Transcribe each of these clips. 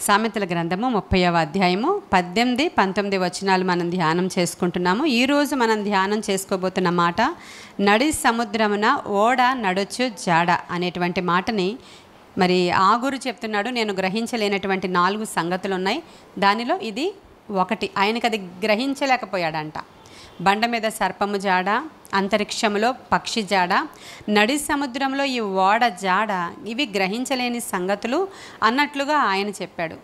సామెతల గ్రంథము 30వ అధ్యాయము 18, 19 వచనాలు మనం ధ్యానం చేసుకుంటున్నాము. ఈరోజు మనం ధ్యానం చేసుకోబోతున్న మాట నడి సముద్రమున ఓడ నడుచు జాడ అనేటువంటి మాటని మరి ఆగురు చెప్తున్నాడు. నేను గ్రహించలేనటువంటి 4 సంగతులు ఉన్నాయి. దానిలో ఇది ఒకటి. ఆయనకు అది గ్రహించలేకపోయాడంట. బండ మీద సర్పము జాడ, అంతరిక్షములో పక్షి జాడ, నడి సముద్రంలో ఈ ఓడ జాడ, ఇవి గ్రహించలేని సంగతులు అన్నట్లుగా ఆయన చెప్పాడు.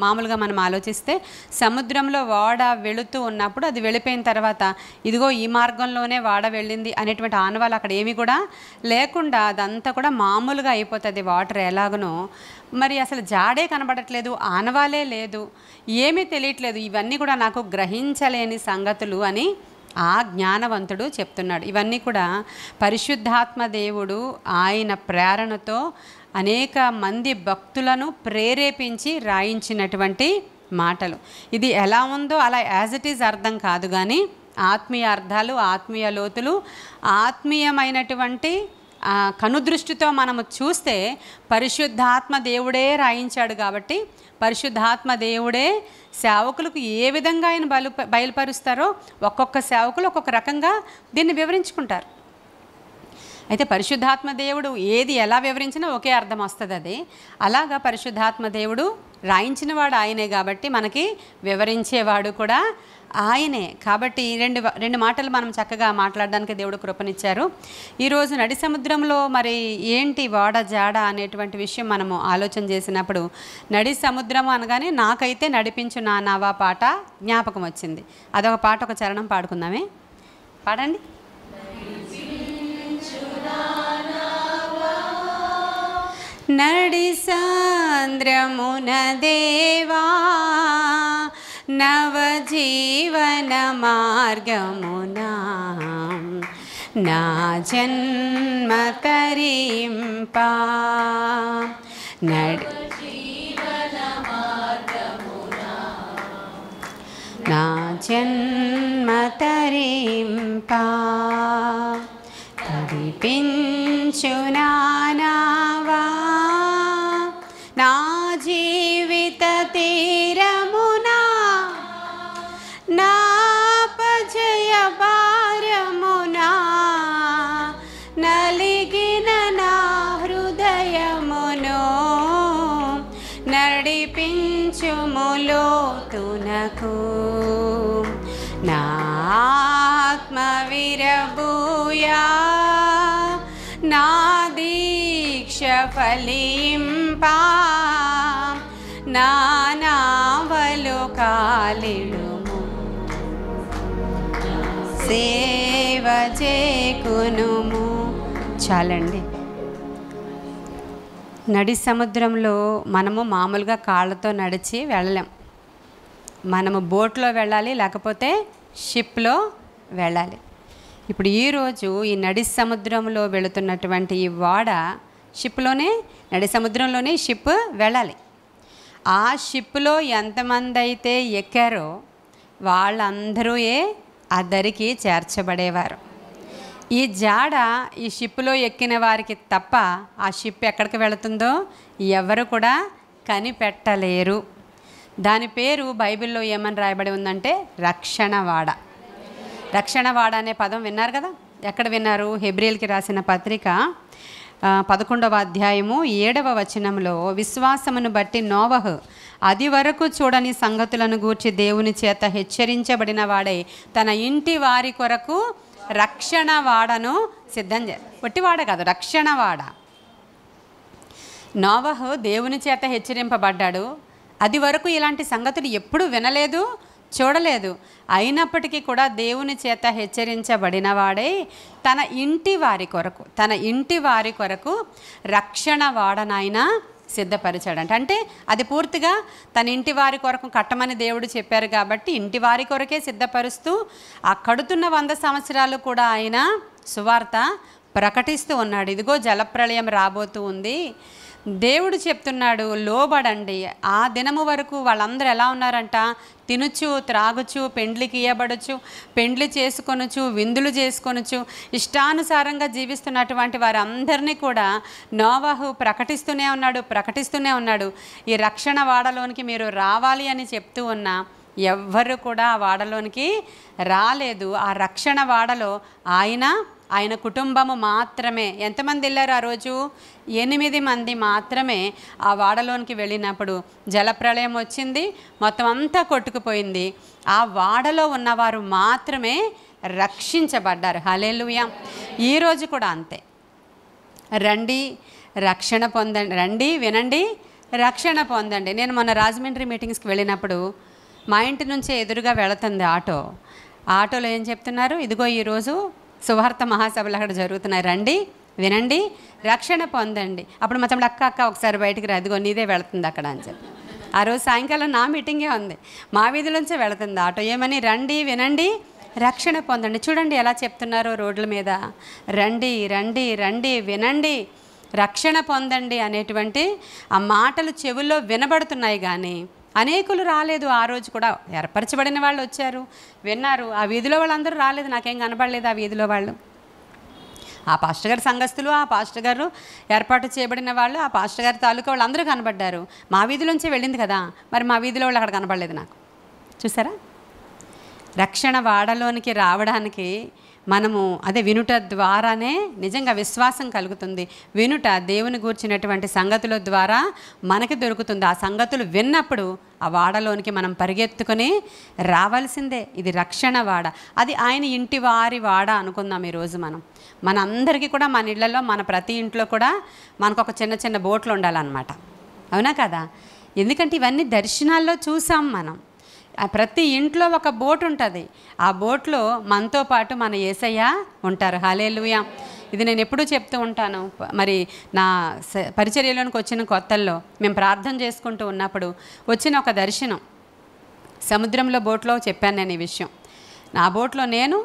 మామూలుగా మనం ఆలోచిస్తే సముద్రంలో ఓడ వెళుతూ ఉన్నప్పుడు అది వెళ్ళిపోయిన తర్వాత ఇదిగో ఈ మార్గంలోనే ఓడ వెళ్ళింది అనేటువంటి ఆనవాళ్ళు అక్కడ ఏమీ కూడా లేకుండా అదంతా కూడా మామూలుగా అయిపోతుంది. వాటర్ ఎలాగనో మరి అసలు జాడే కనబడట్లేదు, ఆనవాలే లేదు, ఏమీ తెలియట్లేదు. ఇవన్నీ కూడా నాకు గ్రహించలేని సంగతులు అని ఆ జ్ఞానవంతుడు చెప్తున్నాడు. ఇవన్నీ కూడా పరిశుద్ధాత్మ దేవుడు ఆయన ప్రేరణతో అనేక మంది భక్తులను ప్రేరేపించి రాయించినటువంటి మాటలు. ఇది ఎలా ఉందో అలా యాజ్ ఇట్ ఈజ్ అర్థం కాదు, కానీ ఆత్మీయ అర్థాలు, ఆత్మీయ లోతులు, ఆత్మీయమైనటువంటి కనుదృష్టితో మనము చూస్తే పరిశుద్ధాత్మ దేవుడే రాయించాడు. కాబట్టి పరిశుద్ధాత్మ దేవుడే సేవకులకు ఏ విధంగా ఆయన బయలుపరుస్తారో ఒక్కొక్క సేవకులు ఒక్కొక్క రకంగా దీన్ని వివరించుకుంటారు. అయితే పరిశుద్ధాత్మ దేవుడు ఏది ఎలా వివరించినా ఒకే అర్థం వస్తుంది. అది అలాగా పరిశుద్ధాత్మ దేవుడు రాయించినవాడు ఆయనే కాబట్టి మనకి వివరించేవాడు కూడా ఆయనే. కాబట్టి రెండు మాటలు మనం చక్కగా మాట్లాడడానికి దేవుడు కృపనిచ్చారు. ఈరోజు నడి సముద్రంలో మరి ఏంటి ఓడ జాడ అనేటువంటి విషయం మనము ఆలోచన చేసినప్పుడు నడి సముద్రం అనగానే నాకైతే నడిపించు నా నావా పాట జ్ఞాపకం వచ్చింది. అదొక పాట, ఒక చరణం పాడుకుందామే. పాడండి. నడి సాంద్రమున దేవా నవజీవన మార్గమునా నా జన్మ తరింపా నా జన్మ తరింపా తరిపించు నావా నా జీవిత తీరమునా నాపజయ భారమునా నలిగిన నా హృదయమును నడిపించుము లోతునకు నా ఆత్మ విరబూయా నా దీక్ష ఫలింపా నా నావలు కాలిడుము సేవ చేకునుము. చాలండి. నడి సముద్రంలో మనము మామూలుగా కాళ్ళతో నడిచి వెళ్ళలేం. మనము బోట్లో వెళ్ళాలి, లేకపోతే షిప్లో వెళ్ళాలి. ఇప్పుడు ఈరోజు ఈ నడి సముద్రంలో వెళుతున్నటువంటి ఈ ఓడ షిప్లోనే, నడి సముద్రంలోనే షిప్ వెళ్ళాలి. ఆ షిప్లో ఎంతమంది అయితే ఎక్కారో వాళ్ళందరూ ఆ దరికి చేర్చబడేవారు. ఈ జాడ ఈ షిప్లో ఎక్కిన వారికి తప్ప ఆ షిప్ ఎక్కడికి వెళుతుందో ఎవరు కూడా కనిపెట్టలేరు. దాని పేరు బైబిల్లో ఏమని రాయబడి ఉందంటే రక్షణవాడ. రక్షణవాడ అనే పదం విన్నారు కదా. ఎక్కడ విన్నారు? హెబ్రీయులకి రాసిన పత్రిక 11వ అధ్యాయము 7వ వచనంలో విశ్వాసమును బట్టి నోవహు అది వరకు చూడని సంగతులను గూర్చి దేవుని చేత హెచ్చరించబడిన వాడై తన ఇంటి వారి కొరకు రక్షణవాడను సిద్ధం ఒట్టివాడ కాదు, రక్షణవాడ. నోవహు దేవుని చేత హెచ్చరింపబడ్డాడు. అది వరకు ఇలాంటి సంగతులు ఎప్పుడూ వినలేదు, చూడలేదు. అయినప్పటికీ కూడా దేవుని చేత హెచ్చరించబడిన వాడే తన ఇంటి వారి కొరకు రక్షణ వాడనైన సిద్ధపరిచాడంట. అంటే అది పూర్తిగా తన ఇంటి వారి కొరకు కట్టమని దేవుడు చెప్పారు కాబట్టి ఇంటి వారి కొరకే సిద్ధపరుస్తూ ఆ కడుతున్న 100 సంవత్సరాలు కూడా ఆయన సువార్త ప్రకటిస్తూ ఉన్నాడు. ఇదిగో జలప్రళయం రాబోతూ ఉంది, దేవుడు చెప్తున్నాడు లోబడండి. ఆ దినము వరకు వాళ్ళందరూ ఎలా ఉన్నారంట, తినుచు త్రాగుచు పెండ్లికి ఇయ్యబడచ్చు, పెండ్లి చేసుకొనొచ్చు, విందులు చేసుకొనొచ్చు, ఇష్టానుసారంగా జీవిస్తున్నటువంటి వారందరినీ కూడా నోవాహు ప్రకటిస్తూనే ఉన్నాడు. ఈ రక్షణ వాడలోనికి మీరు రావాలి అని చెప్తూ ఉన్నా ఎవ్వరు కూడా ఆ వాడలోనికి రాలేదు. ఆ రక్షణ వాడలో ఆయన కుటుంబము మాత్రమే. ఎంతమంది వెళ్ళారు ఆ రోజు? 8 మంది మాత్రమే ఆ వాడలోనికి వెళ్ళినప్పుడు జలప్రళయం వచ్చింది, మొత్తం అంతా కొట్టుకుపోయింది. ఆ వాడలో ఉన్నవారు మాత్రమే రక్షించబడ్డారు. హల్లెలూయా. ఈరోజు కూడా అంతే. రండి రక్షణ పొందండి, రండి వినండి రక్షణ పొందండి. నేను మొన్న రాజమండ్రి మీటింగ్స్కి వెళ్ళినప్పుడు మా ఇంటి నుంచే ఎదురుగా వెళుతుంది ఆటోలో ఏం చెప్తున్నారు, ఇదిగో ఈరోజు సువార్త మహాసభలు అక్కడ జరుగుతున్నాయి, రండి వినండి రక్షణ పొందండి. అప్పుడు మా తమ్ముడు అక్క ఒకసారి బయటికి రా, ఇదిగో నీదే వెళుతుంది అక్కడ అని చెప్పి. ఆ రోజు సాయంకాలం నా మీటింగే ఉంది, మా వీధిలోంచే వెళుతుంది ఆటో. ఏమని? రండి వినండి రక్షణ పొందండి. చూడండి ఎలా చెప్తున్నారో రోడ్ల మీద, రండి రండి రండి వినండి రక్షణ పొందండి అనేటువంటి ఆ మాటలు చెవుల్లో వినబడుతున్నాయి. కానీ అనేకులు రాలేదు. ఆ రోజు కూడా ఏర్పరచబడిన వాళ్ళు వచ్చారు, విన్నారు. ఆ వీధిలో వాళ్ళందరూ రాలేదు, నాకేం కనబడలేదు ఆ వీధిలో వాళ్ళు. ఆ పాస్టర్ గారి సంఘస్థులు, ఆ పాస్టర్ గారు ఏర్పాటు చేయబడిన వాళ్ళు, ఆ పాస్టర్ గారి తాలూకా వాళ్ళు అందరూ కనబడ్డారు. మా వీధిలోంచే వెళ్ళింది కదా, మరి మా వీధిలో వాళ్ళు అక్కడ కనబడలేదు నాకు. చూసారా? రక్షణ వాడలోనికి రావడానికి మనము వినుట ద్వారానే నిజంగా విశ్వాసం కలుగుతుంది. వినుట, దేవుని గూర్చినటువంటి సంగతుల ద్వారా మనకి దొరుకుతుంది. ఆ సంగతులు విన్నప్పుడు ఆ వాడలోనికి మనం పరిగెత్తుకొని రావాల్సిందే. ఇది రక్షణ వాడ, అది ఆయన ఇంటి వారి వాడ అనుకుందాం. ఈరోజు మన అందరికీ కూడా మన ఇళ్లలో, మన ప్రతి ఇంట్లో కూడా మనకు ఒక చిన్న చిన్న బోట్లు ఉండాలన్నమాట. అవునా కదా? ఎందుకంటే ఇవన్నీ దర్శనాల్లో చూసాం మనం. ప్రతి ఇంట్లో ఒక బోట్ ఉంటుంది. ఆ బోట్లో మనతో పాటు మన యేసయ్య ఉంటారు. హల్లెలూయా. ఇది నేను ఎప్పుడూ చెప్తూ ఉంటాను. మరి నా పరిచర్యలోనికి వచ్చిన కొత్తల్లో మేము ప్రార్థన చేసుకుంటూ ఉన్నప్పుడు వచ్చిన ఒక దర్శనం, సముద్రంలో బోట్లో చెప్పాను నేను ఈ విషయం. నా బోట్లో నేను,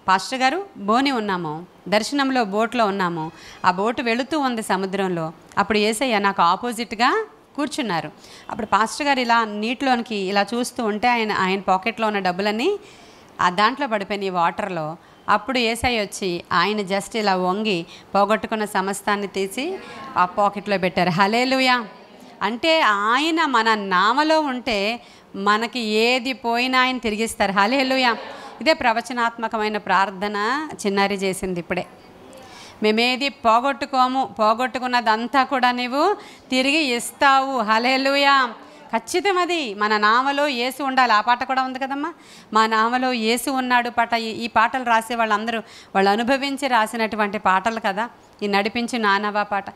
పాస్టర్ గారు, బోని ఉన్నాము. దర్శనంలో బోట్లో ఉన్నాము. ఆ బోటు వెళుతూ ఉంది సముద్రంలో. అప్పుడు యేసయ్య నాకు ఆపోజిట్గా కూర్చున్నారు. అప్పుడు పాస్టర్ గారు ఇలా నీటిలోనికి ఇలా చూస్తూ ఉంటే ఆయన పాకెట్లో ఉన్న డబ్బులన్నీ ఆ దాంట్లో పడిపోయినాయి వాటర్లో. అప్పుడు యేసయ్య వచ్చి ఆయన జస్ట్ ఇలా వంగి పోగొట్టుకున్న సమస్తాన్ని తీసి ఆ పాకెట్లో పెట్టారు. హల్లెలూయా. అంటే ఆయన మన నామలో ఉంటే మనకి ఏది పోయినా ఆయన తిరిగిస్తారు. హల్లెలూయా. ఇదే ప్రవచనాత్మకమైన ప్రార్థన చిన్నారి చేసింది ఇప్పుడే. మేమేది పోగొట్టుకున్నదంతా కూడా నీవు తిరిగి ఇస్తావు. హల్లెలూయా. ఖచ్చితం. అది మన నామలో యేసు ఉండాలి. ఆ పాట కూడా ఉంది కదమ్మా, మా నామలో యేసు ఉన్నాడు పాట. ఈ పాటలు రాసే వాళ్ళందరూ వాళ్ళు అనుభవించి రాసినటువంటి పాటలు కదా. ఈ నడిపించి నానవా పాట,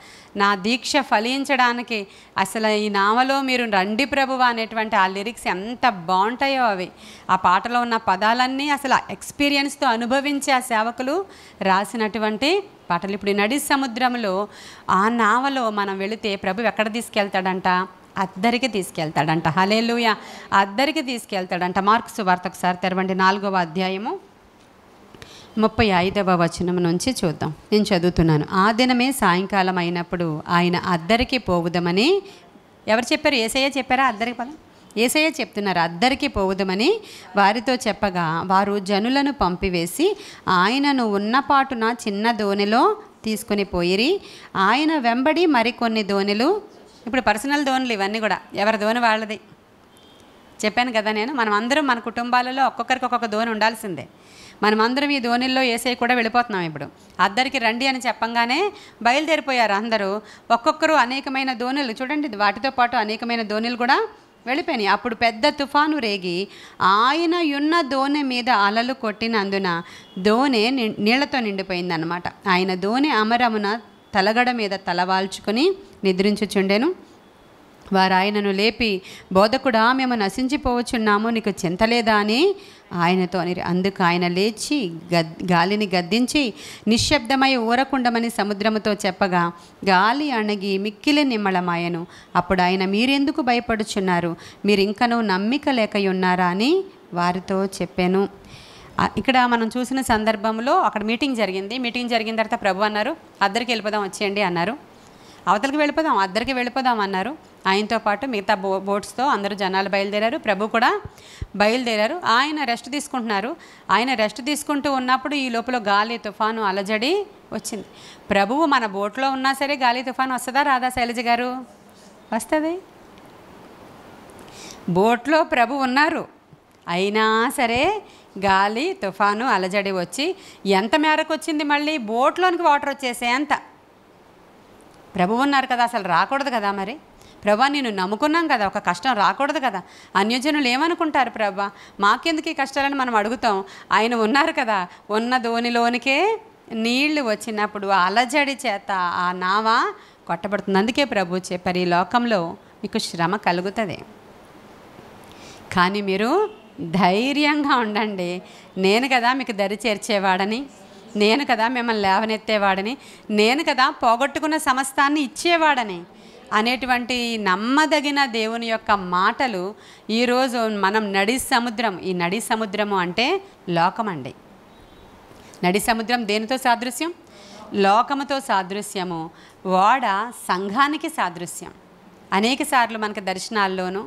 నా దీక్ష ఫలించడానికి అసలు ఈ నామలో మీరు రండి ప్రభువా అనేటువంటి ఆ లిరిక్స్ ఎంత బాగుంటాయో అవి. ఆ పాటలో ఉన్న పదాలన్నీ అసలు ఎక్స్పీరియన్స్తో అనుభవించి ఆ సేవకులు రాసినటువంటి పాటలు. ఇప్పుడు ఈ నడి సముద్రంలో ఆ నావలో మనం వెళితే ప్రభు ఎక్కడ తీసుకెళ్తాడంట? అద్దరికి తీసుకెళ్తాడంట. హల్లెలూయా. అద్దరికి తీసుకెళ్తాడంట. మార్కు సువార్త ఒకసారి తెరవండి, 4వ అధ్యాయము 35వ వచనం నుంచి చూద్దాం. నేను చదువుతున్నాను. ఆ దినమే సాయంకాలం అయినప్పుడు ఆయన అద్దరికి పోవుదమని. ఎవరు చెప్పారు? యేసయ్య చెప్పారా అద్దరికి పదం? యేసయ్య చెప్తున్నారు అద్దరికి పోవుదమని వారితో చెప్పగా వారు జనులను పంపివేసి ఆయనను ఉన్నపాటున చిన్న దోణిలో తీసుకొని పోయిరి. ఆయన వెంబడి మరికొన్ని దోణిలు. ఇప్పుడు పర్సనల్ దోణులు ఇవన్నీ కూడా ఎవరి దోణి వాళ్ళది. చెప్పాను కదా నేను, మనం అందరం మన కుటుంబాలలో ఒక్కొక్కరికి ఒక్కొక్క దోణి ఉండాల్సిందే. మనమందరం ఈ దోణిల్లో యేసయ్య కూడా వెళ్ళిపోతున్నాం. ఇప్పుడు అద్దరికి రండి అని చెప్పంగానే బయలుదేరిపోయారు అందరూ. ఒక్కొక్కరు అనేకమైన దోణులు, చూడండి వాటితో పాటు అనేకమైన దోణులు కూడా వెళ్ళిపోయినాయి. అప్పుడు పెద్ద తుఫాను రేగి ఆయన ఉన్న దోణి మీద అలలు కొట్టినందున దోణి నీళ్లతో నిండిపోయిందన్నమాట. ఆయన దోణి అమరమున తలగడ మీద తలవాల్చుకొని నిద్రించుచుండెను. వారు ఆయనను లేపి, బోధకుడా, మేము నశించిపోవచ్చున్నాము, నీకు చింతలేదా అని ఆయనతో అని. అందుకు ఆయన లేచి గాలిని గద్దించి నిశ్శబ్దమై ఊరకుండమని సముద్రముతో చెప్పగా గాలి అణగి మిక్కిలి నిమ్మళమాయను. అప్పుడు ఆయన, మీరెందుకు భయపడుచున్నారు? మీరు ఇంకనూ నమ్మిక లేకయున్నారా అని వారితో చెప్పాను. ఇక్కడ మనం చూసిన సందర్భంలో అక్కడ మీటింగ్ జరిగింది. మీటింగ్ జరిగిన తర్వాత ప్రభు అన్నారు, అద్దరికి వెళ్ళిపోదాం వచ్చేయండి అన్నారు. అవతలకి వెళ్ళిపోదాం, అద్దరికి వెళ్ళిపోదాం అన్నారు. ఆయనతో పాటు మిగతా బోట్స్తో అందరూ జనాలు బయలుదేరారు. ప్రభు కూడా బయలుదేరారు. ఆయన రెస్ట్ తీసుకుంటున్నారు. ఆయన రెస్ట్ తీసుకుంటూ ఉన్నప్పుడు ఈ లోపల గాలి తుఫాను అలజడి వచ్చింది. ప్రభువు మన బోట్లో ఉన్నా సరే గాలి తుఫాను వస్తుందా రాదా శైలజ గారు? వస్తుంది. బోట్లో ప్రభు ఉన్నారు, అయినా సరే గాలి తుఫాను అలజడి వచ్చి ఎంత మేరకు వచ్చింది, మళ్ళీ బోట్లోనికి వాటర్ వచ్చేసే అంత. ప్రభు ఉన్నారు కదా, అసలు రాకూడదు కదా. మరి ప్రభా నేను నమ్ముకున్నాం కదా, ఒక కష్టం రాకూడదు కదా. అన్యజనులు ఏమనుకుంటారు ప్రభా, మాకెందుకు ఈ కష్టాలని మనం అడుగుతాం. ఆయన ఉన్నారు కదా. ఉన్న ధోనిలోనికే నీళ్లు వచ్చినప్పుడు అలజడి చేత ఆ నావ కొట్టబడుతుంది. అందుకే ప్రభు చెప్పారు, ఈ లోకంలో మీకు శ్రమ కలుగుతుంది, కానీ మీరు ధైర్యంగా ఉండండి. నేను కదా మీకు దరి చేర్చేవాడని, నేను కదా మిమ్మల్ని లేవనెత్తేవాడని, నేను కదా పోగొట్టుకున్న సమస్తాన్ని ఇచ్చేవాడని అనేటువంటి నమ్మదగిన దేవుని యొక్క మాటలు ఈరోజు మనం నడి సముద్రం, ఈ నడి సముద్రము అంటే లోకమండి. నడి సముద్రం దేనితో సాదృశ్యం? లోకముతో సాదృశ్యము. ఓడ సంఘానికి సాదృశ్యం. అనేక సార్లు మనకి దర్శనాల్లోనూ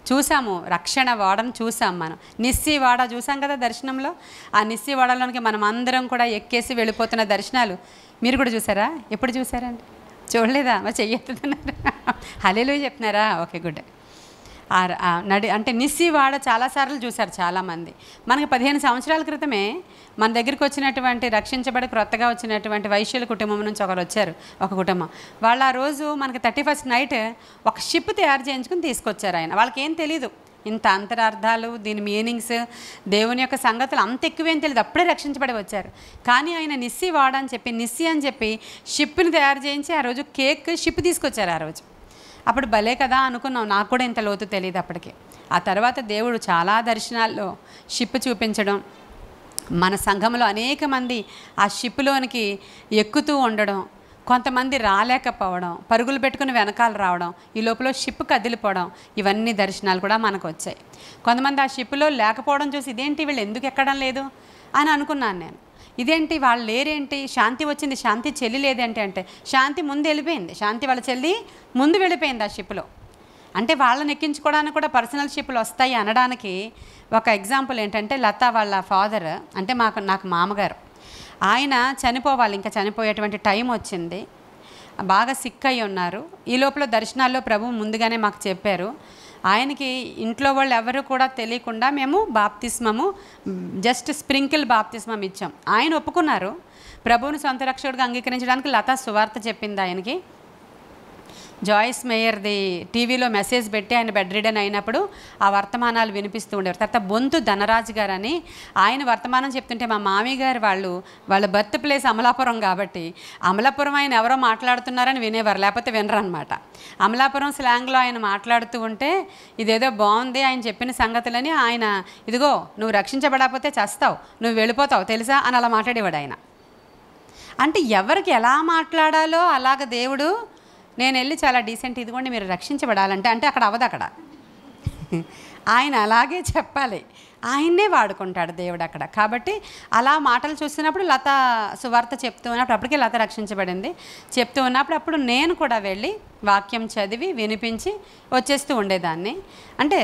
చూసాము, రక్షణ ఓడను చూసాం. మనం నిస్సి ఓడ చూసాం కదా దర్శనంలో. ఆ నిస్సి ఓడలోనికి మనం అందరం కూడా ఎక్కేసి వెళ్ళిపోతున్న దర్శనాలు మీరు కూడా చూసారా? ఎప్పుడు చూసారండి? చూడలేదా? మరి చెయ్యొద్దున్నారు. హల్లెలూయా చెప్తున్నారా? Okay, good. అంటే నిస్సి వాడ చాలాసార్లు చూశారు చాలామంది. మనకి 15 సంవత్సరాల క్రితమే మన దగ్గరికి వచ్చినటువంటి రక్షించబడి క్రొత్తగా వచ్చినటువంటి వైశ్యుల కుటుంబం నుంచి ఒకరు వచ్చారు, ఒక కుటుంబం. వాళ్ళు ఆ రోజు మనకి 31st నైట్ ఒక షిప్ తయారు చేయించుకుని తీసుకొచ్చారు ఆయన. వాళ్ళకి ఏం తెలీదు, ఇంత అంతరార్థాలు, దీని మీనింగ్స్, దేవుని యొక్క సంగతులు అంత ఎక్కువేం తెలియదు. అప్పుడే రక్షించబడి వచ్చారు. కానీ ఆయన నిస్సి వాడ అని చెప్పి, నిస్సి అని చెప్పి షిప్ని తయారు చేయించి ఆ రోజు కేక్ షిప్ తీసుకొచ్చారు ఆ రోజు. అప్పుడు భలే కదా అనుకున్నాం, నాకు కూడా ఇంత లోతు తెలియదు అప్పటికి. ఆ తర్వాత దేవుడు చాలా దర్శనాల్లో షిప్ చూపించడం, మన సంఘంలో అనేక మంది ఆ షిప్లోనికి ఎక్కుతూ ఉండడం, కొంతమంది రాలేకపోవడం, పరుగులు పెట్టుకుని వెనకాల రావడం, ఈ లోపల షిప్ కదిలిపోవడం, ఇవన్నీ దర్శనాలు కూడా మనకు వచ్చాయి. కొంతమంది ఆ షిప్లో లేకపోవడం చూసి ఇదేంటి వీళ్ళు ఎందుకు ఎక్కడం లేదు అని అనుకున్నాను నేను. ఇదేంటి వాళ్ళు లేరేంటి, శాంతి వచ్చింది, శాంతి చెల్లి లేదేంటి అంటే శాంతి ముందు వెళ్ళిపోయింది. శాంతి వాళ్ళ చెల్లి ముందు వెళ్ళిపోయింది ఆ షిప్లో. అంటే వాళ్ళని ఎక్కించుకోవడానికి కూడా పర్సనల్ షిప్లు వస్తాయి అనడానికి ఒక ఎగ్జాంపుల్ ఏంటంటే, లత వాళ్ళ ఫాదర్ అంటే నాకు మామగారు, ఆయన చనిపోవాలి, ఇంకా చనిపోయేటువంటి టైం వచ్చింది, బాగా సిక్ అయి ఉన్నారు. ఈ లోపల దర్శనాల్లో ప్రభు ముందుగానే మాకు చెప్పారు. ఆయనకి ఇంట్లో వాళ్ళు ఎవరు కూడా తెలియకుండా మేము బాప్తిస్మము, జస్ట్ స్ప్రింకిల్ బాప్తిస్మం ఇచ్చాం. ఆయన ఒప్పుకున్నారు. ప్రభువుని సొంత రక్షకుడిగా అంగీకరించడానికి లతా సువార్త చెప్పింది ఆయనకి. జాయిస్ మేయర్ది టీవీలో మెసేజ్ పెట్టి ఆయన బెడ్ రిడన్ అయినప్పుడు ఆ వర్తమానాలు వినిపిస్తూ ఉండేవారు. తర్వాత బొంతు ధనరాజు గారు అని ఆయన వర్తమానం చెప్తుంటే మా మామయ్య గారు వాళ్ళ బర్త్ ప్లేస్ అమలాపురం కాబట్టి అమలాపురం ఆయన ఎవరో మాట్లాడుతున్నారని వినేవారు, లేకపోతే వినరు అనమాట. అమలాపురం స్లాంగ్లో ఆయన మాట్లాడుతూ ఉంటే ఇదేదో బాగుంది ఆయన చెప్పిన సంగతులని, ఆయన ఇదిగో నువ్వు రక్షించబడకపోతే చస్తావు, నువ్వు వెళ్ళిపోతావు తెలుసా అని అలా మాట్లాడేవాడు ఆయన. అంటే ఎవరికి ఎలా మాట్లాడాలో అలాగ దేవుడు, నేను వెళ్ళి చాలా డీసెంట్, ఇదిగోండి మీరు రక్షించబడాలంటే అంటే అక్కడ అవ్వదు, అక్కడ ఆయన అలాగే చెప్పాలి, ఆయన్నే వాడుకుంటాడు దేవుడు అక్కడ. కాబట్టి అలా మాటలు చూస్తున్నప్పుడు లత సువార్త చెప్తూ ఉన్నప్పుడు, అప్పటికే లత రక్షించబడింది, చెప్తూ ఉన్నప్పుడు అప్పుడు నేను కూడా వెళ్ళి వాక్యం చదివి వినిపించి వచ్చేస్తూ ఉండేదాన్ని. అంటే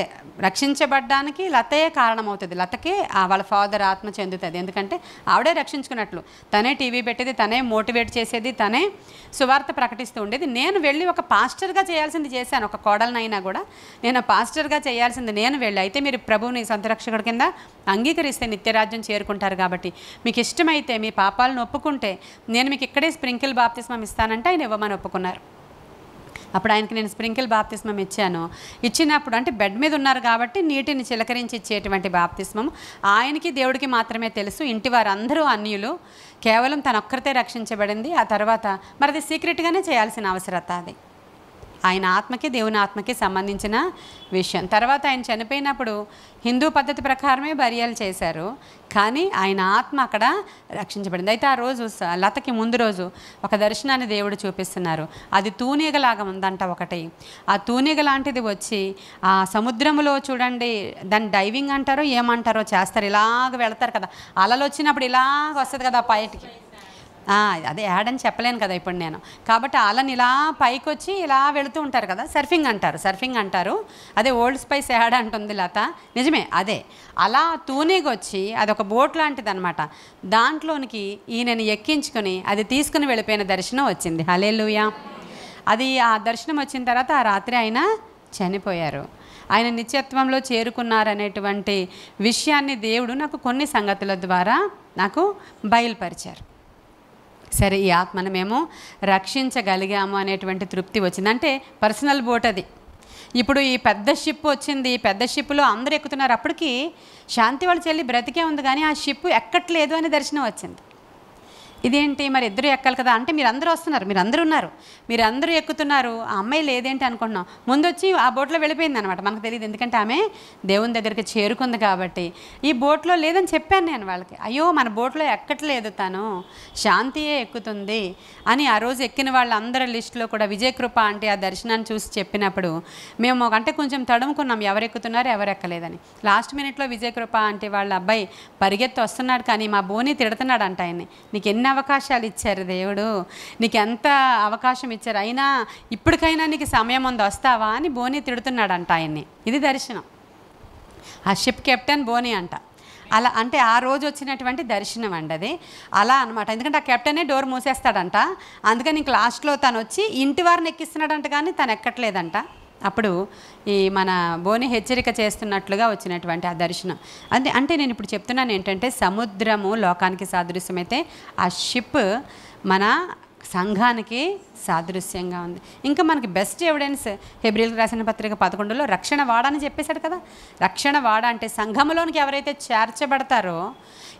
రక్షించబడ్డానికి లతయే కారణమవుతుంది, లతకే వాళ్ళ ఫాదర్ ఆత్మ చెందుతుంది. ఎందుకంటే ఆవిడే రక్షించుకున్నట్లు, తనే టీవీ పెట్టేది, తనే మోటివేట్ చేసేది, తనే సువార్త ప్రకటిస్తూ ఉండేది. నేను వెళ్ళి ఒక పాస్టర్గా చేయాల్సింది చేశాను, ఒక కోడలనైనా కూడా నేను పాస్టర్గా చేయాల్సింది నేను వెళ్ళి. అయితే మీరు ప్రభువుని సొంత రక్షకుడి కింద అంగీకరిస్తే నిత్యరాజ్యం చేరుకుంటారు, కాబట్టి మీకు ఇష్టమైతే మీ పాపాలను ఒప్పుకుంటే నేను మీకు ఇక్కడే స్ప్రింకిల్ బాప్తిస్మం ఇస్తానంటే ఆయన ఇవ్వమని ఒప్పుకున్నారు. అప్పుడు ఆయనకి నేను స్ప్రింకిల్ బాప్తిస్మం ఇచ్చాను. ఇచ్చినప్పుడు అంటే బెడ్ మీద ఉన్నారు కాబట్టి నీటిని చిలకరించి ఇచ్చేటువంటి బాప్తిస్మం ఆయనకి దేవుడికి మాత్రమే తెలుసు. ఇంటి వారందరూ అన్యులు, కేవలం తనొక్కరితే రక్షించబడింది. ఆ తర్వాత మరి అది సీక్రెట్గానే చేయాల్సిన అవసరత, అది ఆయన ఆత్మకి దేవుని ఆత్మకి సంబంధించిన విషయం. తర్వాత ఆయన చనిపోయినప్పుడు హిందూ పద్ధతి ప్రకారమే బరియలు చేశారు, కానీ ఆయన ఆత్మ అక్కడ రక్షించబడింది. అయితే ఆ రోజు లతకి ముందు రోజు ఒక దర్శనాన్ని దేవుడు చూపిస్తున్నారు. అది తూనీగలాగా ఉందంట ఒకటి. ఆ తూనీగ లాంటిది వచ్చి ఆ సముద్రంలో చూడండి, దాన్ని డైవింగ్ అంటారో ఏమంటారో చేస్తారు, ఇలాగ వెళతారు కదా, అలలు వచ్చినప్పుడు ఇలాగ వస్తుంది కదా పైటికి, అదే యాడ్ అని చెప్పలేను కదా ఇప్పుడు నేను. కాబట్టి అలని ఇలా పైకి వచ్చి ఇలా వెళుతూ ఉంటారు కదా, సర్ఫింగ్ అంటారు. అదే ఓల్డ్ స్పైస్ యాడ్ అంటుంది లత, నిజమే అదే. అలా తూనీగొచ్చి అదొక బోట్ లాంటిది అనమాట. దాంట్లోనికి ఈయనని ఎక్కించుకొని అది తీసుకుని వెళ్ళిపోయిన దర్శనం వచ్చింది. హల్లెలూయా. అది ఆ దర్శనం వచ్చిన తర్వాత ఆ రాత్రి ఆయన చనిపోయారు. ఆయన నిత్యత్వంలో చేరుకున్నారనేటువంటి విషయాన్ని దేవుడు నాకు కొన్ని సంగతుల ద్వారా నాకు బయలుపరిచారు. సరే, ఈ ఆత్మను మేము రక్షించగలిగాము అనేటువంటి తృప్తి వచ్చింది. అంటే పర్సనల్ బోట్ అది. ఇప్పుడు ఈ పెద్ద షిప్ వచ్చింది, పెద్ద షిప్లో అందరూ ఎక్కుతున్నారు. అప్పటికి శాంతి వాళ్ళ చెల్లి బ్రతికే ఉంది, కానీ ఆ షిప్ ఎక్కట్లేదు అని దర్శనం వచ్చింది. ఇదేంటి మరి ఇద్దరు ఎక్కాలి కదా అంటే, మీరందరూ వస్తున్నారు, మీరందరూ ఎక్కుతున్నారు, ఆ అమ్మాయి లేదేంటి అనుకుంటున్నాం. ముందొచ్చి ఆ బోట్లో వెళ్ళిపోయింది అనమాట. మనకు తెలియదు, ఎందుకంటే ఆమె దేవుని దగ్గరికి చేరుకుంది కాబట్టి. ఈ బోట్లో లేదని చెప్పాను నేను వాళ్ళకి. అయ్యో మన బోట్లో ఎక్కట్లేదు, తను శాంతియే ఎక్కుతుంది అని ఆ రోజు ఎక్కిన వాళ్ళందరి లిస్టులో కూడా విజయకృప అంటే ఆ దర్శనాన్ని చూసి చెప్పినప్పుడు మేము అంటే కొంచెం తడుముకున్నాం, ఎవరు ఎక్కుతున్నారు ఎవరు ఎక్కలేదని. లాస్ట్ మినిట్లో విజయకృప అంటే వాళ్ళ అబ్బాయి పరిగెత్తి వస్తున్నాడు, కానీ మా బోని తిడుతున్నాడు అంట ఆయన్ని. నీకు ఎన్ని అవకాశాలు ఇచ్చారు దేవుడు, నీకు ఎంత అవకాశం ఇచ్చారు, అయినా ఇప్పటికైనా నీకు సమయం ఉంది, వస్తావా అని బోని తిడుతున్నాడంట ఆయన్ని. ఇది దర్శనం. ఆ షిప్ కెప్టెన్ బోని అంట. అలా అంటే ఆ రోజు వచ్చినటువంటి దర్శనం అండి అది. అలా అనమాట. ఎందుకంటే ఆ కెప్టెనే డోర్ మూసేస్తాడంట, అందుకని ఇంక లాస్ట్లో తను వచ్చి ఇంటి వారిని ఎక్కిస్తున్నాడంట, కానీ తను ఎక్కట్లేదంట. అప్పుడు ఈ మన బోని హెచ్చరిక చేస్తున్నట్లుగా వచ్చినటువంటి ఆ దర్శనం. అంటే నేను ఇప్పుడు చెప్తున్నాను ఏంటంటే, సముద్రము లోకానికి సాదృశ్యమైతే ఆ షిప్ మన సంఘానికి సాదృశ్యంగా ఉంది. ఇంకా మనకి బెస్ట్ ఎవిడెన్స్ హెబ్రీయులకు రాసిన పత్రిక 11లో రక్షణ వాడ అని చెప్పేశాడు కదా. రక్షణ వాడ అంటే సంఘములోనికి ఎవరైతే చేర్చబడతారో,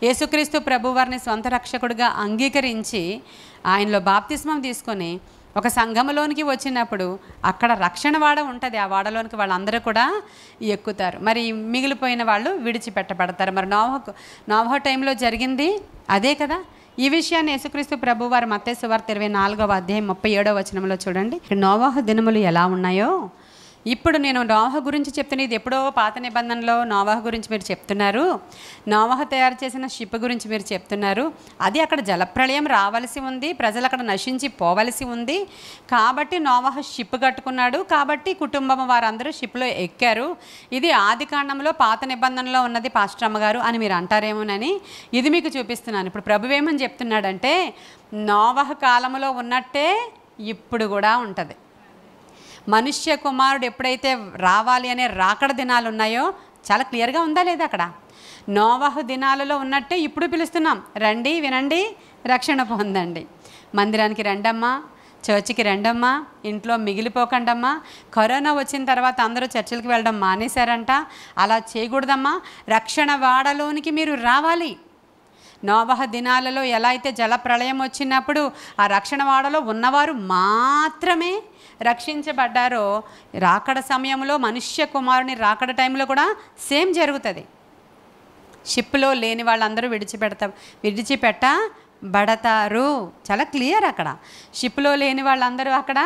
యేసుక్రీస్తు ప్రభువారిని సొంత రక్షకుడిగా అంగీకరించి ఆయనలో బాప్తిస్మం తీసుకొని ఒక సంఘములోనికి వచ్చినప్పుడు అక్కడ రక్షణ వాడ ఉంటుంది. ఆ వాడలోనికి వాళ్ళందరూ కూడా ఎక్కుతారు. మరి మిగిలిపోయిన వాళ్ళు విడిచిపెట్టబడతారు. మరి నోవహు టైంలో జరిగింది అదే కదా. ఈ విషయాన్ని యేసుక్రీస్తు ప్రభువారు మత్తయి సువార్త 24వ అధ్యాయం 37వ వచనంలో చూడండి. నోవహు దినములు ఎలా ఉన్నాయో ఇప్పుడు నేను నోవహు గురించి చెప్తున్నా. ఇది ఎప్పుడో పాత నిబంధనలో నోవహు గురించి మీరు చెప్తున్నారు, నోవహు తయారు చేసిన షిప్ గురించి మీరు చెప్తున్నారు. అది అక్కడ జలప్రళయం రావాల్సి ఉంది, ప్రజలు అక్కడ నశించి పోవలసి ఉంది. కాబట్టి నోవహు షిప్ కట్టుకున్నాడు, కాబట్టి కుటుంబం వారందరూ షిప్లో ఎక్కారు. ఇది ఆది కాండంలో పాత నిబంధనలో ఉన్నది పాస్టర్ అమ్మగారు అని మీరు అంటారేమోనని ఇది మీకు చూపిస్తున్నాను. ఇప్పుడు ప్రభు ఏమని చెప్తున్నాడంటే, నోవహు కాలంలో ఉన్నట్టే ఇప్పుడు కూడా ఉంటుంది. మనుష్య కుమారుడు ఎప్పుడైతే రావాలి అనే రాకడ దినాలు ఉన్నాయో చాలా క్లియర్గా ఉందా లేదా అక్కడ. నోవహు దినాలలో ఉన్నట్టే ఇప్పుడు పిలుస్తున్నాం, రండి వినండి రక్షణ పొందండి. మందిరానికి రండమ్మా, చర్చికి రండమ్మా, ఇంట్లో మిగిలిపోకండమ్మా. కరోనా వచ్చిన తర్వాత అందరూ చర్చిలకు వెళ్ళడం మానేశారంట, అలా చేయకూడదమ్మా. రక్షణ వాడలోనికి మీరు రావాలి. నోవహు దినాలలో ఎలా అయితే జల ప్రళయం వచ్చినప్పుడు ఆ రక్షణ వాడలో ఉన్నవారు మాత్రమే రక్షించబడ్డారో, రాకడ సమయంలో మనుష్య కుమారుని రాకడ టైంలో కూడా సేమ్ జరుగుతుంది. షిప్లో లేని వాళ్ళందరూ విడిచిపెట్టబడతారు. చాలా క్లియర్ అక్కడ. షిప్లో లేని వాళ్ళందరూ అక్కడ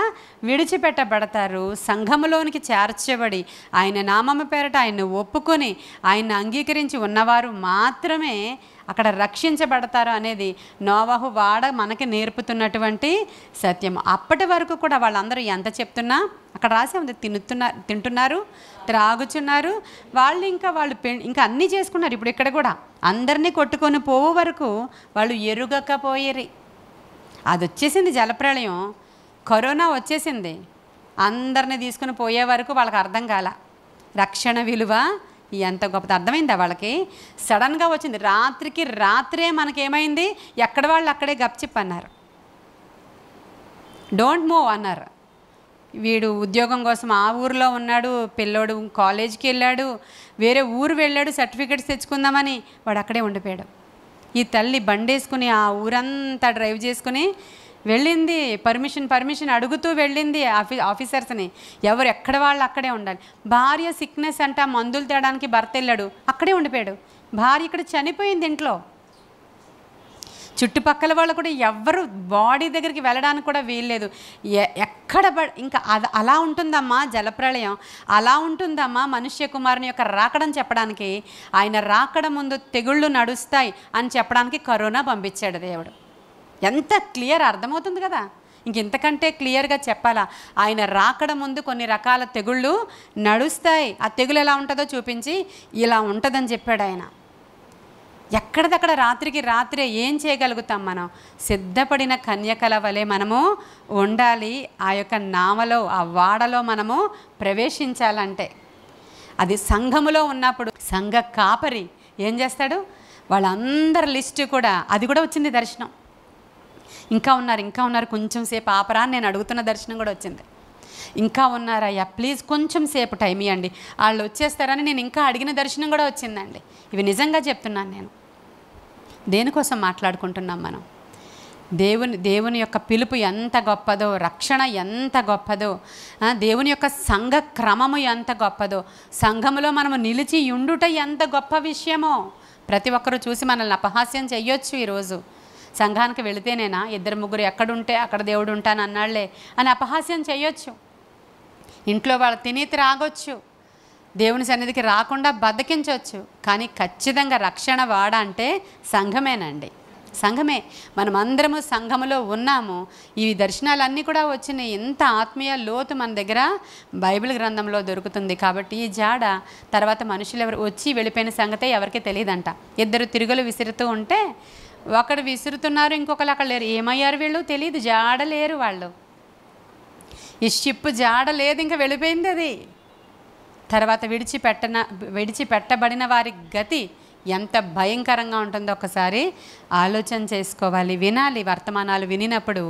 విడిచిపెట్టబడతారు. సంఘములోనికి చేర్చబడి ఆయన నామము పేరట ఆయన్ని ఒప్పుకొని ఆయన్ని అంగీకరించి ఉన్నవారు మాత్రమే అక్కడ రక్షించబడతారు అనేది నోవహు వాడ మనకి నేర్పుతున్నటువంటి సత్యం. అప్పటి వరకు కూడా వాళ్ళందరూ ఎంత చెప్తున్నా అక్కడ రాసే ఉంది, తింటున్నారు, త్రాగుచున్నారు, వాళ్ళు ఇంకా అన్నీ చేసుకున్నారు. ఇప్పుడు ఇక్కడ కూడా అందరినీ కొట్టుకొని పోవు వరకు వాళ్ళు ఎరుగకపోయేరి. అది వచ్చేసింది జలప్రళయం, కరోనా వచ్చేసింది, అందరినీ తీసుకుని పోయే వరకు వాళ్ళకి అర్థం కాల రక్షణ విలువ ఎంత గొప్పది. అర్థమైందా వాళ్ళకి? సడన్గా వచ్చింది, రాత్రికి రాత్రే మనకేమైంది, ఎక్కడ వాళ్ళు అక్కడే గప్చిప్ అన్నారు, డోంట్ మూవ్ అన్నారు. వీడు ఉద్యోగం కోసం ఆ ఊరిలో ఉన్నాడు, పిల్లోడు కాలేజీకి వెళ్ళాడు, వేరే ఊరు వెళ్ళాడు సర్టిఫికెట్స్ తెచ్చుకుందామని, వాడు అక్కడే ఉండిపోయాడు. ఈ తల్లి బండేసుకుని ఆ ఊరంతా డ్రైవ్ చేసుకుని వెళ్ళింది, పర్మిషన్ అడుగుతూ వెళ్ళింది ఆఫీసర్స్ని, ఎవరు ఎక్కడ వాళ్ళు అక్కడే ఉండాలి. భార్య సిక్నెస్ అంట, మందులు తేడానికి భర్త వెళ్ళాడు, అక్కడే ఉండిపోయాడు. భార్య ఇక్కడ చనిపోయింది ఇంట్లో. చుట్టుపక్కల వాళ్ళు కూడా ఎవ్వరు బాడీ దగ్గరికి వెళ్ళడానికి కూడా వీల్లేదు. ఎక్కడ ఇంకా అలా ఉంటుందమ్మా జలప్రళయం, అలా ఉంటుందమ్మా మనుష్య కుమారుని యొక్క రాకడని చెప్పడానికి. ఆయన రాకడ ముందు తెగుళ్ళు నడుస్తాయి అని చెప్పడానికి కరోనా పంపించాడు దేవుడు. ఎంత క్లియర్ అర్థమవుతుంది కదా. ఇంతకంటే క్లియర్గా చెప్పాలా? ఆయన రాకడ ముందు కొన్ని రకాల తెగుళ్ళు నడుస్తాయి. ఆ తెగులు ఎలా ఉంటుందో చూపించి ఇలా ఉంటుందని చెప్పాడు ఆయన. ఎక్కడిదక్కడ రాత్రికి రాత్రే ఏం చేయగలుగుతాం మనం? సిద్ధపడిన కన్యకల వలె మనము ఉండాలి. ఆ యొక్క నావలో, ఆ వాడలో మనము ప్రవేశించాలంటే అది సంఘములో ఉన్నప్పుడు సంఘ కాపరి ఏం చేస్తాడు? వాళ్ళందరి లిస్టు కూడా, అది కూడా వచ్చింది దర్శనం. ఇంకా ఉన్నారు, కొంచెం సేపు ఆపరా అని నేను అడుగుతున్న దర్శనం కూడా వచ్చింది. ఇంకా ఉన్నారయ్యా, ప్లీజ్ కొంచెం సేపు టైం ఇవ్వండి, వాళ్ళు వచ్చేస్తారని నేను ఇంకా అడిగిన దర్శనం కూడా వచ్చిందండి. ఇవి నిజంగా చెప్తున్నాను నేను. దేనికోసం మాట్లాడుకుంటున్నాం మనం? దేవుని యొక్క పిలుపు ఎంత గొప్పదో, రక్షణ ఎంత గొప్పదో, దేవుని యొక్క సంఘ క్రమము ఎంత గొప్పదో, సంఘములో మనము నిలిచి ఉండుట ఎంత గొప్ప విషయమో. ప్రతి ఒక్కరూ చూసి మనల్ని అపహాస్యం చెయ్యొచ్చు. ఈరోజు సంఘానికి వెళితేనేనా 2-3 ఎక్కడుంటే అక్కడ దేవుడు ఉంటానన్నాళ్లే అని అపహాస్యం చేయొచ్చు. ఇంట్లో వాళ్ళు తిని త్రాగొచ్చు, దేవుని సన్నిధికి రాకుండా బద్దకించవచ్చు. కానీ ఖచ్చితంగా రక్షణ వాడ అంటే సంఘమేనండి, సంఘమే. మనమందరము సంఘములో ఉన్నాము. ఈ దర్శనాలన్నీ కూడా వచ్చినాయి. ఎంత ఆత్మీయ లోతు మన దగ్గర బైబిల్ గ్రంథంలో దొరుకుతుంది. కాబట్టి ఈ జాడ తర్వాత మనుషులు ఎవరు వచ్చి వెళ్ళిపోయిన సంగతే ఎవరికి తెలియదంట. 2 తిరుగులు విసురుతూ ఉంటే ఒకడు విసురుతున్నారు, ఇంకొకరు అక్కడ లేరు. ఏమయ్యారు వీళ్ళు తెలియదు, జాడలేరు వాళ్ళు. ఈ షిప్ జాడ లేదు, ఇంకా వెళ్ళిపోయింది అది. తర్వాత విడిచిపెట్టబడిన వారి గతి ఎంత భయంకరంగా ఉంటుందో ఒకసారి ఆలోచన చేసుకోవాలి. వినాలి. వర్తమానాలు వినినప్పుడు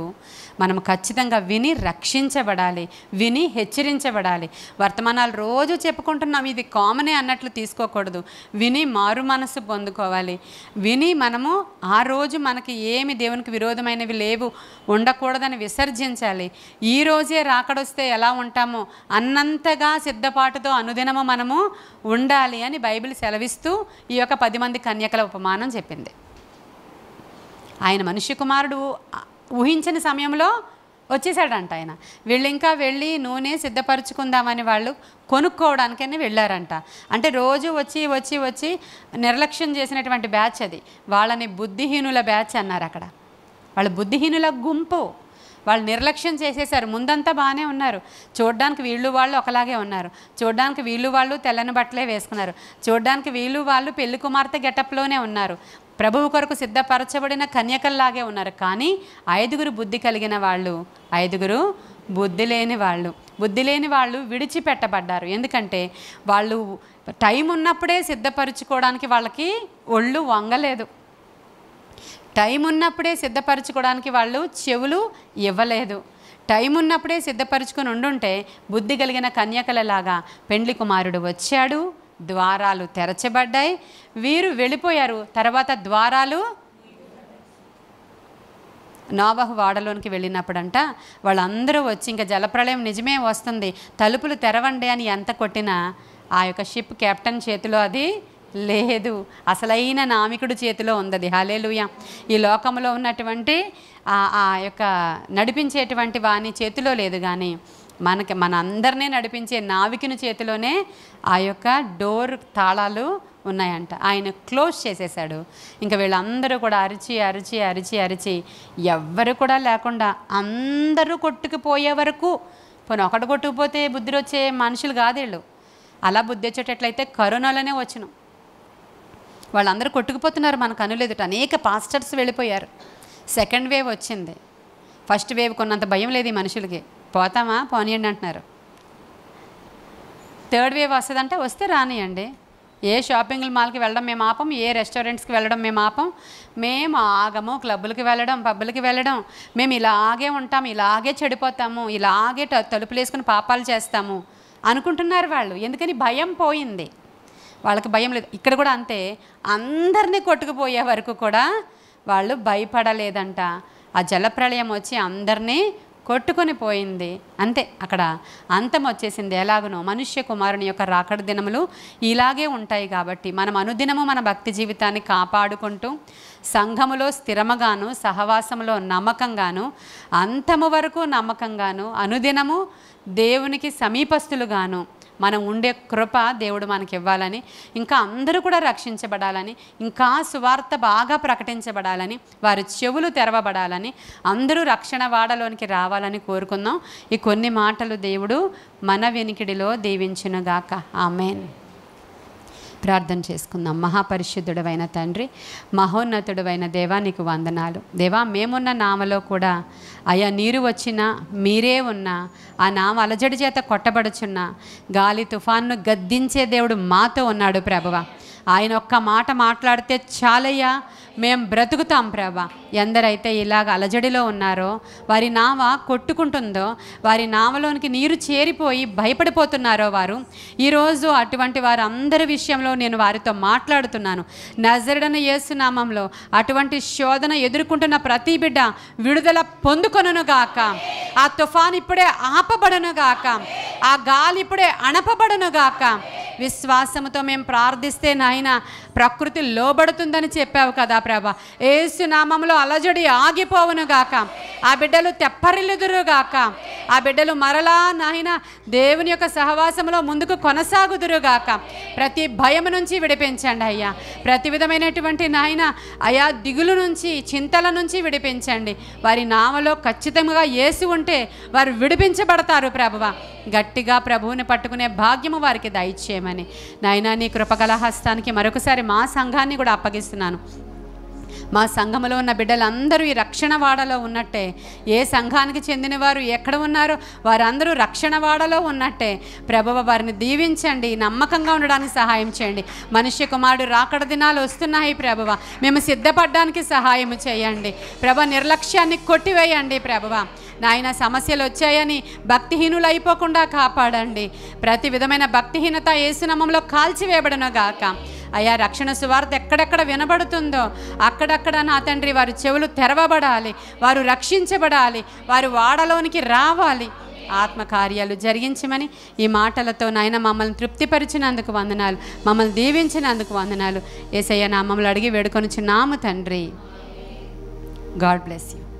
మనం ఖచ్చితంగా విని రక్షించబడాలి, విని హెచ్చరించబడాలి. వర్తమానాలు రోజు చెప్పుకుంటున్నాం, ఇది కామనే అన్నట్లు తీసుకోకూడదు. విని మారు మనసు పొందుకోవాలి. విని మనము ఆ రోజు మనకి ఏమి దేవునికి విరోధమైనవి లేవు, ఉండకూడదని విసర్జించాలి. ఈ రోజే రాకడొస్తే ఎలా ఉంటామో అన్నంతగా సిద్ధపాటుతో అనుదినము మనము ఉండాలి అని బైబిల్ సెలవిస్తూ ఈ యొక్క 10 మంది కన్యకల ఉపమానం చెప్పింది. ఆయన మనుష్య కుమారుడు ఊహించని సమయంలో వచ్చేసాడంట. ఆయన వీళ్ళు వెళ్ళి నూనె సిద్ధపరచుకుందామని వాళ్ళు కొనుక్కోవడానికని వెళ్ళారంట. అంటే రోజు వచ్చి నిర్లక్ష్యం చేసినటువంటి బ్యాచ్ అది. వాళ్ళని బుద్ధిహీనుల బ్యాచ్ అన్నారు అక్కడ. వాళ్ళు బుద్ధిహీనుల గుంపు. వాళ్ళు నిర్లక్ష్యం చేసేసారు. ముందంతా బాగానే ఉన్నారు, చూడడానికి వీళ్ళు వాళ్ళు ఒకలాగే ఉన్నారు, చూడడానికి వీళ్ళు వాళ్ళు తెల్లని బట్టలే వేసుకున్నారు, చూడడానికి వీళ్ళు వాళ్ళు పెళ్లి కుమార్తె గెటప్లోనే ఉన్నారు, ప్రభువు కొరకు సిద్ధపరచబడిన కన్యకల్లాగే ఉన్నారు. కానీ 5 బుద్ధి కలిగిన వాళ్ళు, 5 బుద్ధి లేని వాళ్ళు విడిచిపెట్టబడ్డారు. ఎందుకంటే వాళ్ళు టైం ఉన్నప్పుడే సిద్ధపరచుకోవడానికి వాళ్ళకి ఒళ్ళు వంగలేదు. టైం ఉన్నప్పుడే సిద్ధపరచుకోవడానికి వాళ్ళు చెవులు ఇవ్వలేదు. టైం ఉన్నప్పుడే సిద్ధపరచుకొని ఉండుంటే బుద్ధి కలిగిన కన్యకలలాగా పెండ్లి కుమారుడు వచ్చాడు, ద్వారాలు తెరచబడ్డాయి, వీరు వెళ్ళిపోయారు. తర్వాత ద్వారాలు నోవహు వాడలోనికి వెళ్ళినప్పుడంట వాళ్ళందరూ వచ్చి ఇంకా జలప్రళయం నిజమే వస్తుంది, తలుపులు తెరవండి అని ఎంత కొట్టినా ఆ యొక్క షిప్ కెప్టెన్ చేతిలో అది లేదు, అసలైన నావికుడు చేతిలో ఉంది. హల్లెలూయా. ఈ లోకంలో ఉన్నటువంటి ఆ యొక్క నడిపించేటువంటి వాని చేతిలో లేదు, కానీ మన అందరినీ నడిపించే నావికుని చేతిలోనే ఆ యొక్క డోర్ తాళాలు ఉన్నాయంట. ఆయన క్లోజ్ చేసేసాడు. ఇంకా వీళ్ళందరూ కూడా అరిచి ఎవ్వరు కూడా లేకుండా అందరూ కొట్టుకుపోయే వరకు, పోనీ ఒకటి కొట్టుకుపోతే బుద్ధి వచ్చే మనుషులు కాదు వీళ్ళు. అలా బుద్ధి వచ్చేటట్లయితే కరోనాలోనే వచ్చినాం. వాళ్ళందరూ కొట్టుకుపోతున్నారు మనకు అనులేదుట. అనేక పాస్టర్స్ వెళ్ళిపోయారు. సెకండ్ వేవ్ వచ్చింది. ఫస్ట్ వేవ్ కొన్నంత భయం లేదు ఈ మనుషులకి. పోతామా పోనీయండి అంటున్నారు. థర్డ్ వేవ్ వస్తుందంటే వస్తే రానియండి. ఏ షాపింగ్ మాల్కి వెళ్ళడం మేము ఆపం, ఏ రెస్టారెంట్స్కి వెళ్ళడం మేము ఆపం, మేము ఆగము. క్లబ్బులకి వెళ్ళడం, పబ్బులకి వెళ్ళడం, మేము ఇలాగే ఉంటాము, ఇలాగే చెడిపోతాము, ఇలాగే తలుపులు వేసుకుని పాపాలు చేస్తాము అనుకుంటున్నారు వాళ్ళు. ఎందుకని భయం పోయింది, వాళ్ళకి భయం లేదు. ఇక్కడ కూడా అంతే, అందరినీ కొట్టుకుపోయే వరకు కూడా వాళ్ళు భయపడలేదంట. ఆ జలప్రళయం వచ్చి అందరినీ కొట్టుకొని పోయింది. అంతే, అక్కడ అంతం వచ్చేసింది. ఎలాగనో మనుష్య కుమారుని యొక్క రాకడ దినములు ఇలాగే ఉంటాయి. కాబట్టి మనం అనుదినము మన భక్తి జీవితాన్ని కాపాడుకుంటూ సంఘములో స్థిరముగాను, సహవాసంలో నమ్మకంగాను, అంతము వరకు నమ్మకంగాను, అనుదినము దేవునికి సమీపస్తులుగాను, మనం ఉండే కృప దేవుడు మనకి ఇవ్వాలని, ఇంకా అందరూ కూడా రక్షించబడాలని, ఇంకా సువార్త బాగా ప్రకటించబడాలని, వారి చెవులు తెరవబడాలని, అందరూ రక్షణ వాడలోనికి రావాలని కోరుకుందాం. ఈ కొన్ని మాటలు దేవుడు మన వెనికిడిలో దీవించునుగాక. ఆమేన్. ప్రార్థన చేసుకుందాం. మహాపరిశుద్ధుడవైన తండ్రి, మహోన్నతుడవైన దేవా, నీకు వందనాలు. దేవా, మేమున్న నామలో కూడా అయా నీరు వచ్చినా, మీరే ఉన్నా, ఆ నామ అలజడి చేత కొట్టబడుచున్న గాలి తుఫాన్ను గద్దించే దేవుడు మాతో ఉన్నాడు ప్రభువా. ఆయన ఒక్క మాట మాట్లాడితే చాలయ్యా, మేము బ్రతుకుతాం ప్రభా. ఎందరైతే ఇలాగ అలజడిలో ఉన్నారో, వారి నావ కొట్టుకుంటుందో, వారి నావలోనికి నీరు చేరిపోయి భయపడిపోతున్నారో వారు, ఈరోజు అటువంటి వారందరి విషయంలో నేను వారితో మాట్లాడుతున్నాను. నజరుడైన యేసు నామంలో అటువంటి శోధన ఎదుర్కొంటున్న ప్రతి బిడ్డ విడుదల పొందుకొనుగాక. ఆ తుఫాన్ ఇప్పుడే ఆపబడునుగాక. ఆ గాలి ఇప్పుడే అణపబడునుగాక. విశ్వాసముతో మేము ప్రార్థిస్తే నాయన ప్రకృతి లోబడుతుందని చెప్పావు కదా ప్రభా. యేసు నామములో అలజడి ఆగిపోవునుగాక. ఆ బిడ్డలు తెప్పరిల్లుదురుగాక. ఆ బిడ్డలు మరలా నాయన దేవుని యొక్క సహవాసంలో ముందుకు కొనసాగుదురుగాక. ప్రతి భయం నుంచి విడిపించండి అయ్యా. ప్రతి విధమైనటువంటి నాయన అయా దిగులు నుంచి, చింతల నుంచి విడిపించండి. వారి నామలో ఖచ్చితంగా యేసు ఉంటే వారు విడిపించబడతారు ప్రభువా. గట్టిగా ప్రభువుని పట్టుకునే భాగ్యము వారికి దయచేయమని నాయనా నీ కృపగల హస్తానికి మరొకసారి మా సంఘాన్ని కూడా అప్పగిస్తున్నాను. మా సంఘములో ఉన్న బిడ్డలందరూ ఈ రక్షణ వాడలో ఉన్నట్టే, ఏ సంఘానికి చెందిన వారు ఎక్కడ ఉన్నారో వారందరూ రక్షణ వాడలో ఉన్నట్టే ప్రభువ వారిని దీవించండి. నమ్మకంగా ఉండడానికి సహాయం చేయండి. మనుష్య కుమారుడు రాకడ దినాలు వస్తున్నాయి ప్రభువ, మేము సిద్ధపడడానికి సహాయం చేయండి ప్రభ. నిర్లక్ష్యాన్ని కొట్టివేయండి ప్రభువ. నాయన సమస్యలు వచ్చాయని భక్తిహీనులు అయిపోకుండా కాపాడండి. ప్రతి విధమైన భక్తిహీనత యేసునామములో కాల్చివేయబడునుగాక. అయ్యా రక్షణ సువార్త ఎక్కడెక్కడ వినబడుతుందో అక్కడక్కడ నా తండ్రి వారి చెవులు తెరవబడాలి, వారు రక్షించబడాలి, వారు వాడలోనికి రావాలి. ఆత్మకార్యాలు జరిగించమని ఈ మాటలతో నాయన మమ్మల్ని తృప్తిపరిచినందుకు వందనాలు, మమ్మల్ని దీవించినందుకు వందనాలు. యేసయ్య నామములో అడిగి వేడుకొనుచున్నాము తండ్రి. God bless you.